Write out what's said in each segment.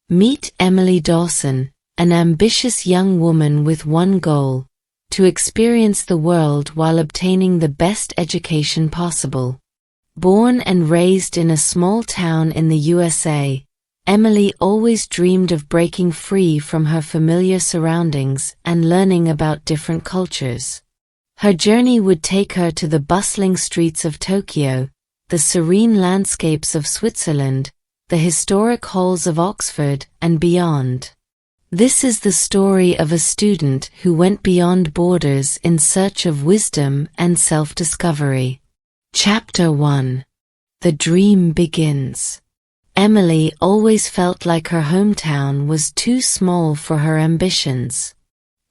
Meet Emily Dawson, an ambitious young woman with one goal: to experience the world while obtaining the best education possible. Born and raised in a small town in the USA, Emily always dreamed of breaking free from her familiar surroundings and learning about different cultures. Her journey would take her to the bustling streets of Tokyo, the serene landscapes of Switzerland, the historic halls of Oxford, and beyond. This is the story of a student who went beyond borders in search of wisdom and self-discovery. Chapter 1. The Dream Begins. Emily always felt like her hometown was too small for her ambitions.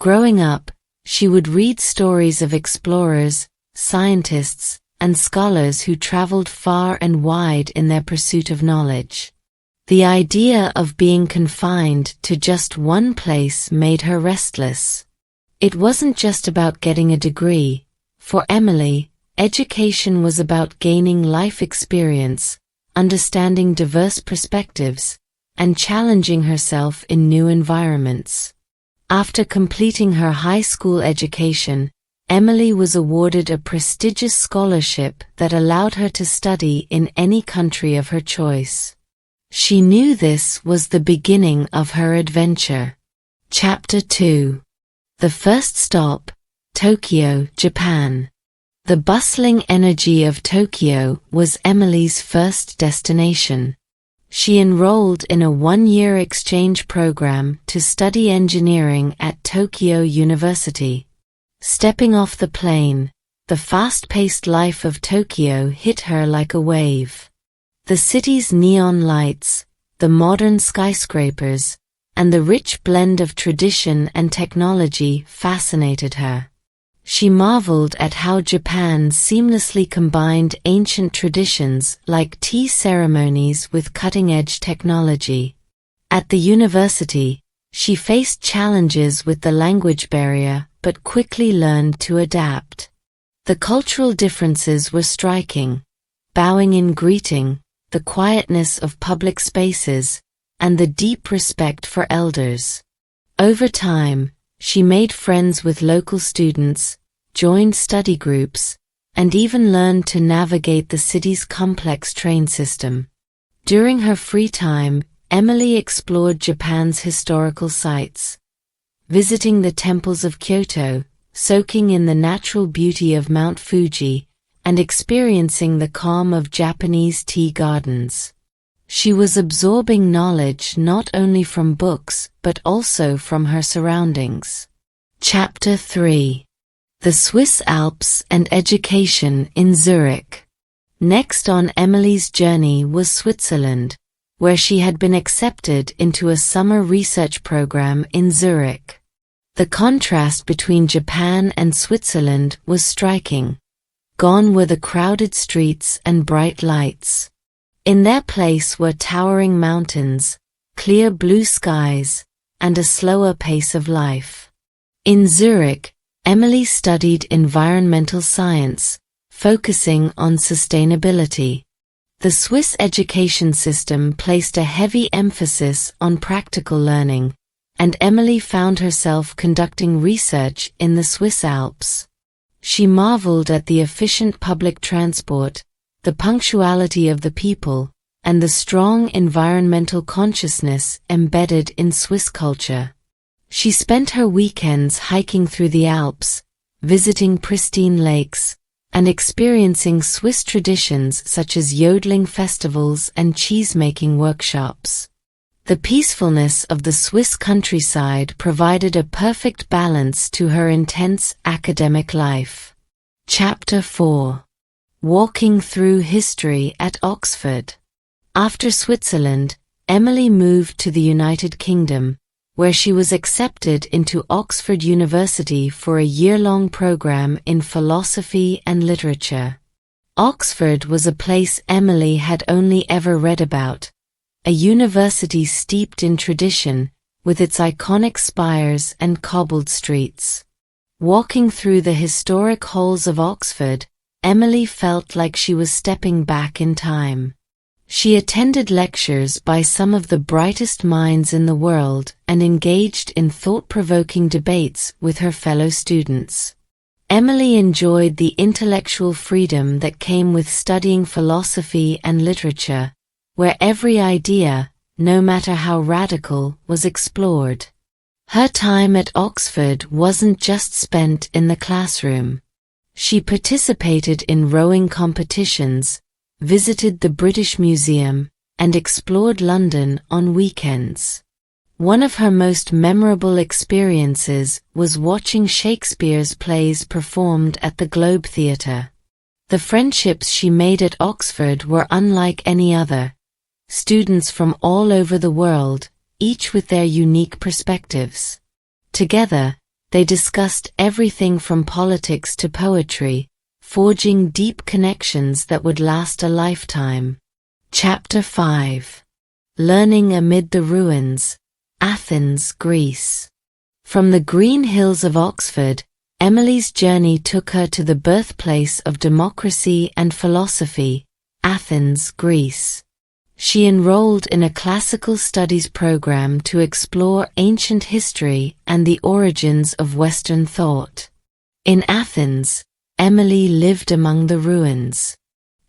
Growing up, she would read stories of explorers, scientists, and scholars who traveled far and wide in their pursuit of knowledge. The idea of being confined to just one place made her restless. It wasn't just about getting a degree. For Emily, education was about gaining life experience, understanding diverse perspectives, and challenging herself in new environments. After completing her high school education, Emily was awarded a prestigious scholarship that allowed her to study in any country of her choice. She knew this was the beginning of her adventure. Chapter 2. The first stop, Tokyo, Japan. The bustling energy of Tokyo was Emily's first destination. She enrolled in a one-year exchange program to study engineering at Tokyo University. Stepping off the plane, the fast-paced life of Tokyo hit her like a wave. The city's neon lights, the modern skyscrapers, and the rich blend of tradition and technology fascinated her. She marveled at how Japan seamlessly combined ancient traditions like tea ceremonies with cutting-edge technology. At the university, she faced challenges with the language barrier but quickly learned to adapt. The cultural differences were striking: bowing in greeting, the quietness of public spaces, and the deep respect for elders. Over time, she made friends with local students, joined study groups, and even learned to navigate the city's complex train system. During her free time, Emily explored Japan's historical sites, visiting the temples of Kyoto, soaking in the natural beauty of Mount Fuji, and experiencing the calm of Japanese tea gardens. She was absorbing knowledge not only from books but also from her surroundings. Chapter 3. The Swiss Alps and Education in Zurich. Next on Emily's journey was Switzerland, where she had been accepted into a summer research program in Zurich. The contrast between Japan and Switzerland was striking. Gone were the crowded streets and bright lights. In their place were towering mountains, clear blue skies, and a slower pace of life. In Zurich, Emily studied environmental science, focusing on sustainability. The Swiss education system placed a heavy emphasis on practical learning, and Emily found herself conducting research in the Swiss Alps. She marveled at the efficient public transport, the punctuality of the people, and the strong environmental consciousness embedded in Swiss culture. She spent her weekends hiking through the Alps, visiting pristine lakes, and experiencing Swiss traditions such as yodeling festivals and cheese-making workshops. The peacefulness of the Swiss countryside provided a perfect balance to her intense academic life. Chapter 4. Walking Through History at Oxford. After Switzerland, Emily moved to the United Kingdom, where she was accepted into Oxford University for a year-long program in philosophy and literature. Oxford was a place Emily had only ever read about, a university steeped in tradition, with its iconic spires and cobbled streets. Walking through the historic halls of Oxford, Emily felt like she was stepping back in time. She attended lectures by some of the brightest minds in the world and engaged in thought-provoking debates with her fellow students. Emily enjoyed the intellectual freedom that came with studying philosophy and literature, where every idea, no matter how radical, was explored. Her time at Oxford wasn't just spent in the classroom. She participated in rowing competitions, visited the British Museum, and explored London on weekends. One of her most memorable experiences was watching Shakespeare's plays performed at the Globe Theatre. The friendships she made at Oxford were unlike any other. Students from all over the world, each with their unique perspectives. Together, they discussed everything from politics to poetry, forging deep connections that would last a lifetime. Chapter 5. Learning Amid the Ruins, Athens, Greece. From the green hills of Oxford, Emily's journey took her to the birthplace of democracy and philosophy, Athens, Greece. She enrolled in a classical studies program to explore ancient history and the origins of Western thought. In Athens, Emily lived among the ruins.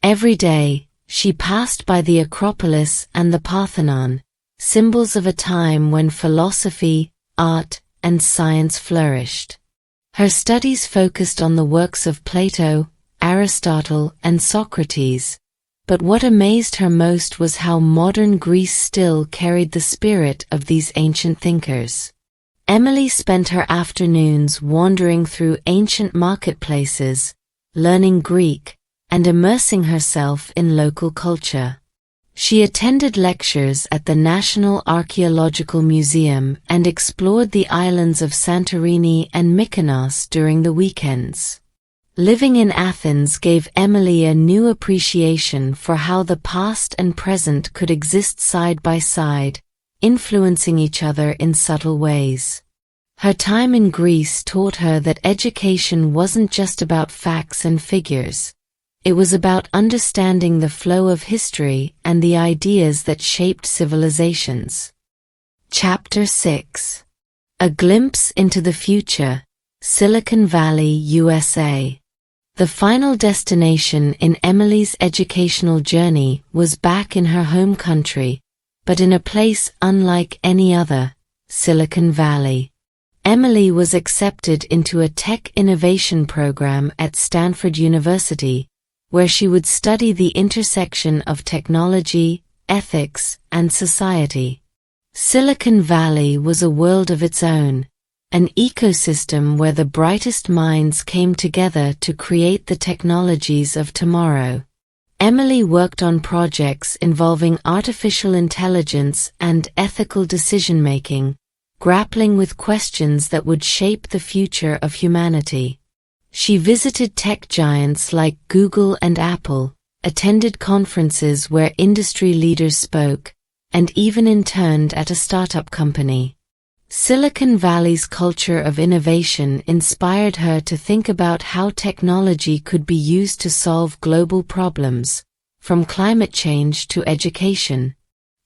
Every day, she passed by the Acropolis and the Parthenon, symbols of a time when philosophy, art, and science flourished. Her studies focused on the works of Plato, Aristotle, and Socrates, but what amazed her most was how modern Greece still carried the spirit of these ancient thinkers. Emily spent her afternoons wandering through ancient marketplaces, learning Greek, and immersing herself in local culture. She attended lectures at the National Archaeological Museum and explored the islands of Santorini and Mykonos during the weekends. Living in Athens gave Emily a new appreciation for how the past and present could exist side by side, influencing each other in subtle ways. Her time in Greece taught her that education wasn't just about facts and figures. It was about understanding the flow of history and the ideas that shaped civilizations. Chapter 6. A Glimpse into the Future, Silicon Valley, USA. The final destination in Emily's educational journey was back in her home country, but in a place unlike any other, Silicon Valley. Emily was accepted into a tech innovation program at Stanford University, where she would study the intersection of technology, ethics, and society. Silicon Valley was a world of its own, an ecosystem where the brightest minds came together to create the technologies of tomorrow. Emily worked on projects involving artificial intelligence and ethical decision-making, grappling with questions that would shape the future of humanity. She visited tech giants like Google and Apple, attended conferences where industry leaders spoke, and even interned at a startup company. Silicon Valley's culture of innovation inspired her to think about how technology could be used to solve global problems, from climate change to education.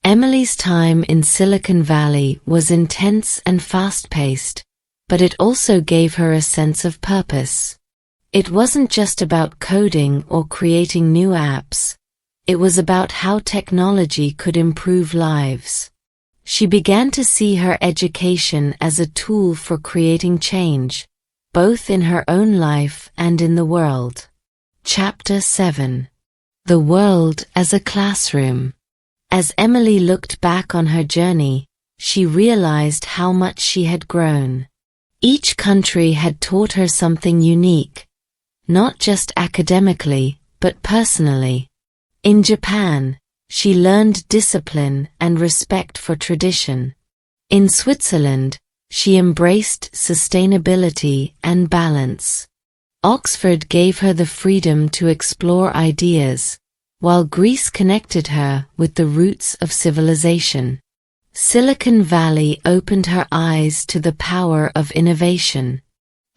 Emily's time in Silicon Valley was intense and fast-paced, but it also gave her a sense of purpose. It wasn't just about coding or creating new apps. It was about how technology could improve lives. She began to see her education as a tool for creating change, both in her own life and in the world. Chapter 7. The World as a Classroom. As Emily looked back on her journey, she realized how much she had grown. Each country had taught her something unique, not just academically, but personally. In Japan, she learned discipline and respect for tradition. In Switzerland, she embraced sustainability and balance. Oxford gave her the freedom to explore ideas, while Greece connected her with the roots of civilization. Silicon Valley opened her eyes to the power of innovation.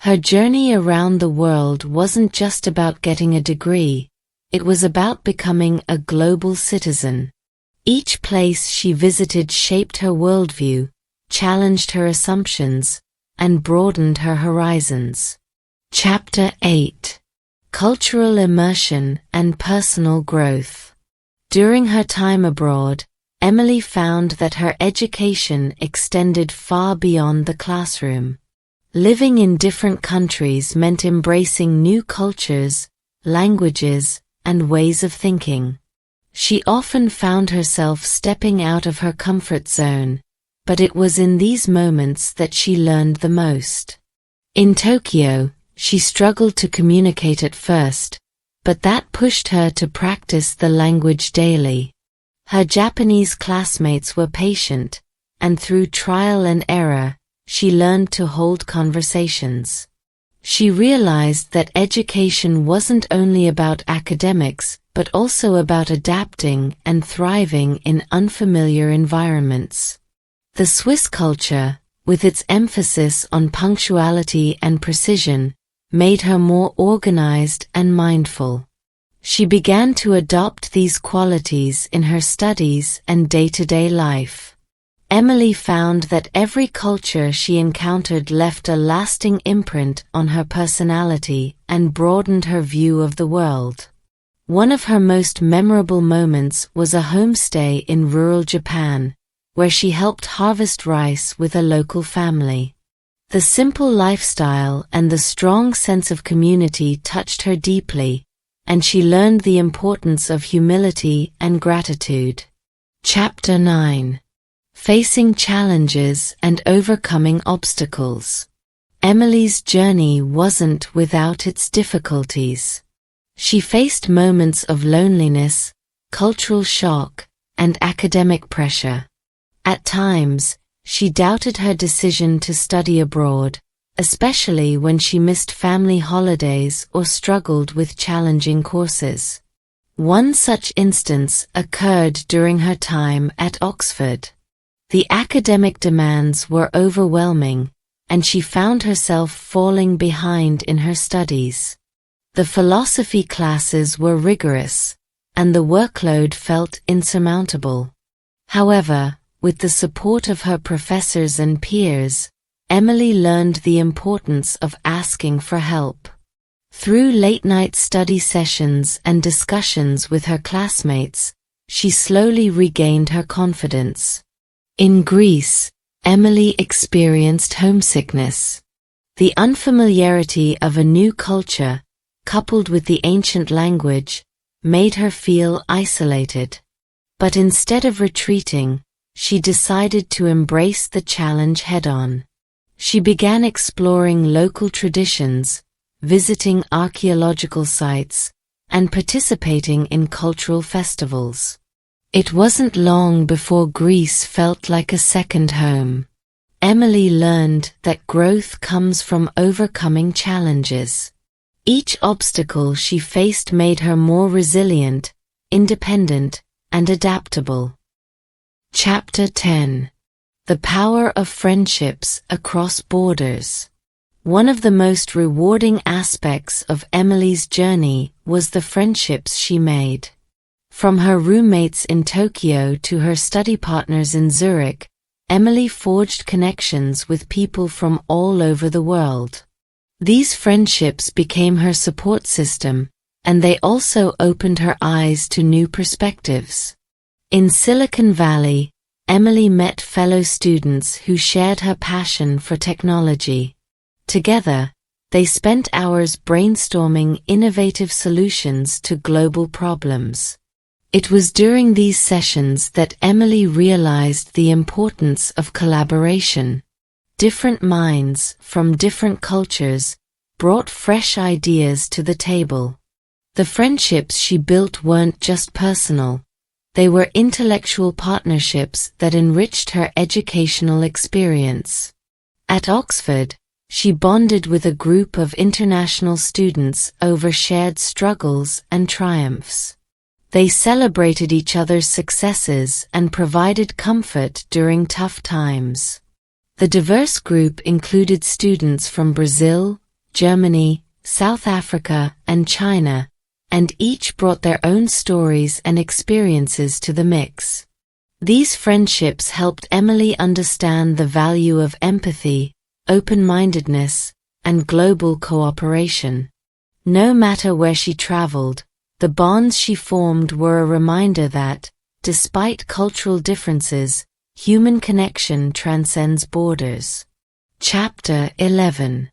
Her journey around the world wasn't just about getting a degree, It was about becoming a global citizen. Each place she visited shaped her worldview, challenged her assumptions, and broadened her horizons. Chapter 8: Cultural Immersion and Personal Growth. During her time abroad, Emily found that her education extended far beyond the classroom. Living in different countries meant embracing new cultures, languages, and ways of thinking. She often found herself stepping out of her comfort zone, but it was in these moments that she learned the most. In Tokyo, she struggled to communicate at first, but that pushed her to practice the language daily. Her Japanese classmates were patient, and through trial and error, she learned to hold conversations. She realized that education wasn't only about academics, but also about adapting and thriving in unfamiliar environments. The Swiss culture, with its emphasis on punctuality and precision, made her more organized and mindful. She began to adopt these qualities in her studies and day-to-day life. Emily found that every culture she encountered left a lasting imprint on her personality and broadened her view of the world. One of her most memorable moments was a homestay in rural Japan, where she helped harvest rice with a local family. The simple lifestyle and the strong sense of community touched her deeply, and she learned the importance of humility and gratitude. Chapter 9: Facing Challenges and Overcoming Obstacles. Emily's journey wasn't without its difficulties. She faced moments of loneliness, cultural shock, and academic pressure. At times, she doubted her decision to study abroad, especially when she missed family holidays or struggled with challenging courses. One such instance occurred during her time at Oxford. The academic demands were overwhelming, and she found herself falling behind in her studies. The philosophy classes were rigorous, and the workload felt insurmountable. However, with the support of her professors and peers, Emily learned the importance of asking for help. Through late-night study sessions and discussions with her classmates, she slowly regained her confidence. In Greece, Emily experienced homesickness. The unfamiliarity of a new culture, coupled with the ancient language, made her feel isolated. But instead of retreating, she decided to embrace the challenge head-on. She began exploring local traditions, visiting archaeological sites, and participating in cultural festivals. It wasn't long before Greece felt like a second home. Emily learned that growth comes from overcoming challenges. Each obstacle she faced made her more resilient, independent, and adaptable. Chapter 10: The Power of Friendships Across Borders. One of the most rewarding aspects of Emily's journey was the friendships she made. From her roommates in Tokyo to her study partners in Zurich, Emily forged connections with people from all over the world. These friendships became her support system, and they also opened her eyes to new perspectives. In Silicon Valley, Emily met fellow students who shared her passion for technology. Together, they spent hours brainstorming innovative solutions to global problems. It was during these sessions that Emily realized the importance of collaboration. Different minds from different cultures brought fresh ideas to the table. The friendships she built weren't just personal. They were intellectual partnerships that enriched her educational experience. At Oxford, she bonded with a group of international students over shared struggles and triumphs. They celebrated each other's successes and provided comfort during tough times. The diverse group included students from Brazil, Germany, South Africa, and China, and each brought their own stories and experiences to the mix. These friendships helped Emily understand the value of empathy, open-mindedness, and global cooperation. No matter where she traveled, the bonds she formed were a reminder that, despite cultural differences, human connection transcends borders. Chapter 11.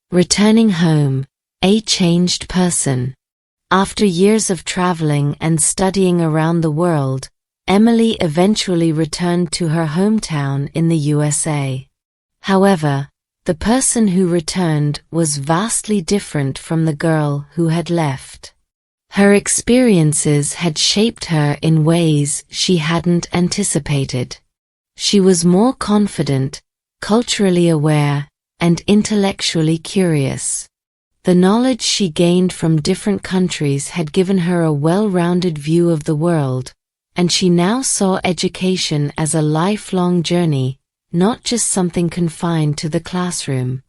Returning home, a changed person. After years of traveling and studying around the world, Emily eventually returned to her hometown in the USA. However, the person who returned was vastly different from the girl who had left. Her experiences had shaped her in ways she hadn't anticipated. She was more confident, culturally aware, and intellectually curious. The knowledge she gained from different countries had given her a well-rounded view of the world, and she now saw education as a lifelong journey, not just something confined to the classroom.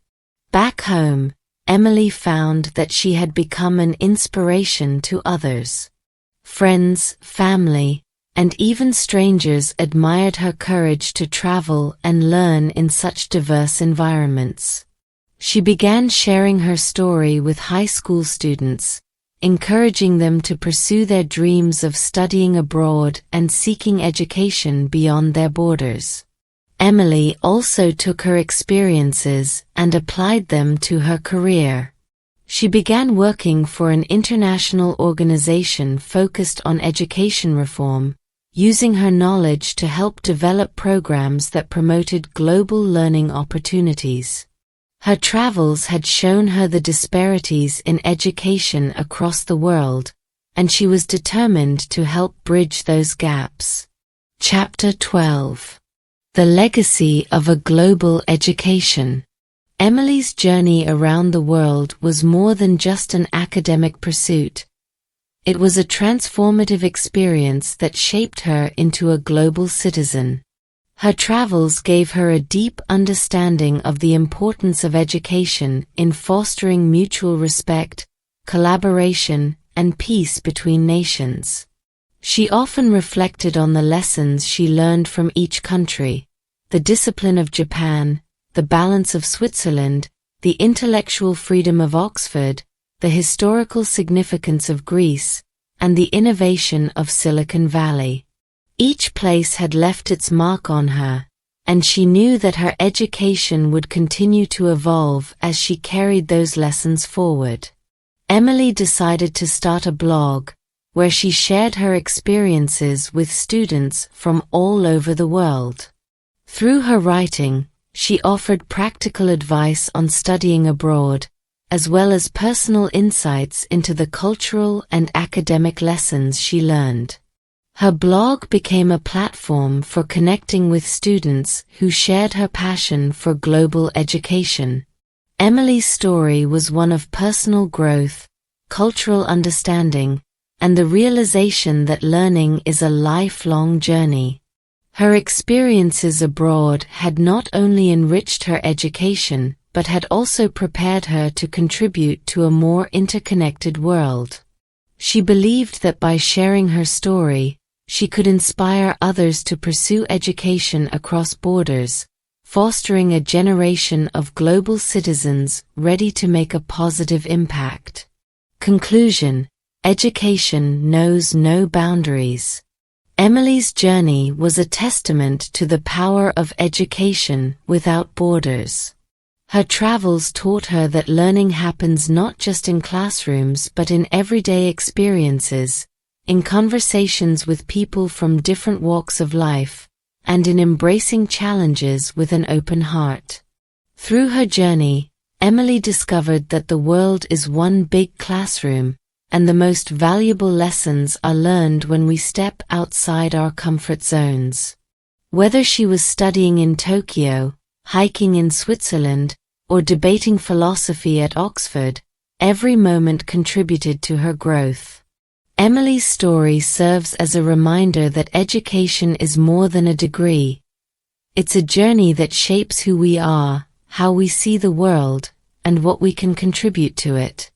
Back home, Emily found that she had become an inspiration to others. Friends, family, and even strangers admired her courage to travel and learn in such diverse environments. She began sharing her story with high school students, encouraging them to pursue their dreams of studying abroad and seeking education beyond their borders. Emily also took her experiences and applied them to her career. She began working for an international organization focused on education reform, using her knowledge to help develop programs that promoted global learning opportunities. Her travels had shown her the disparities in education across the world, and she was determined to help bridge those gaps. Chapter 12. The Legacy of a Global Education. Emily's journey around the world was more than just an academic pursuit. It was a transformative experience that shaped her into a global citizen. Her travels gave her a deep understanding of the importance of education in fostering mutual respect, collaboration, and peace between nations. She often reflected on the lessons she learned from each country: the discipline of Japan, the balance of Switzerland, the intellectual freedom of Oxford, the historical significance of Greece, and the innovation of Silicon Valley. Each place had left its mark on her, and she knew that her education would continue to evolve as she carried those lessons forward. Emily decided to start a blog, where she shared her experiences with students from all over the world. Through her writing, she offered practical advice on studying abroad, as well as personal insights into the cultural and academic lessons she learned. Her blog became a platform for connecting with students who shared her passion for global education. Emily's story was one of personal growth, cultural understanding, and the realization that learning is a lifelong journey. Her experiences abroad had not only enriched her education, but had also prepared her to contribute to a more interconnected world. She believed that by sharing her story, she could inspire others to pursue education across borders, fostering a generation of global citizens ready to make a positive impact. Conclusion: education knows no boundaries. Emily's journey was a testament to the power of education without borders. Her travels taught her that learning happens not just in classrooms but in everyday experiences, in conversations with people from different walks of life, and in embracing challenges with an open heart. Through her journey, Emily discovered that the world is one big classroom, and the most valuable lessons are learned when we step outside our comfort zones. Whether she was studying in Tokyo, hiking in Switzerland, or debating philosophy at Oxford, every moment contributed to her growth. Emily's story serves as a reminder that education is more than a degree. It's a journey that shapes who we are, how we see the world, and what we can contribute to it.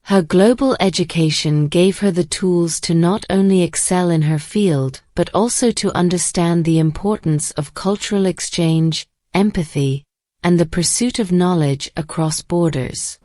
Her global education gave her the tools to not only excel in her field but also to understand the importance of cultural exchange, empathy, and the pursuit of knowledge across borders.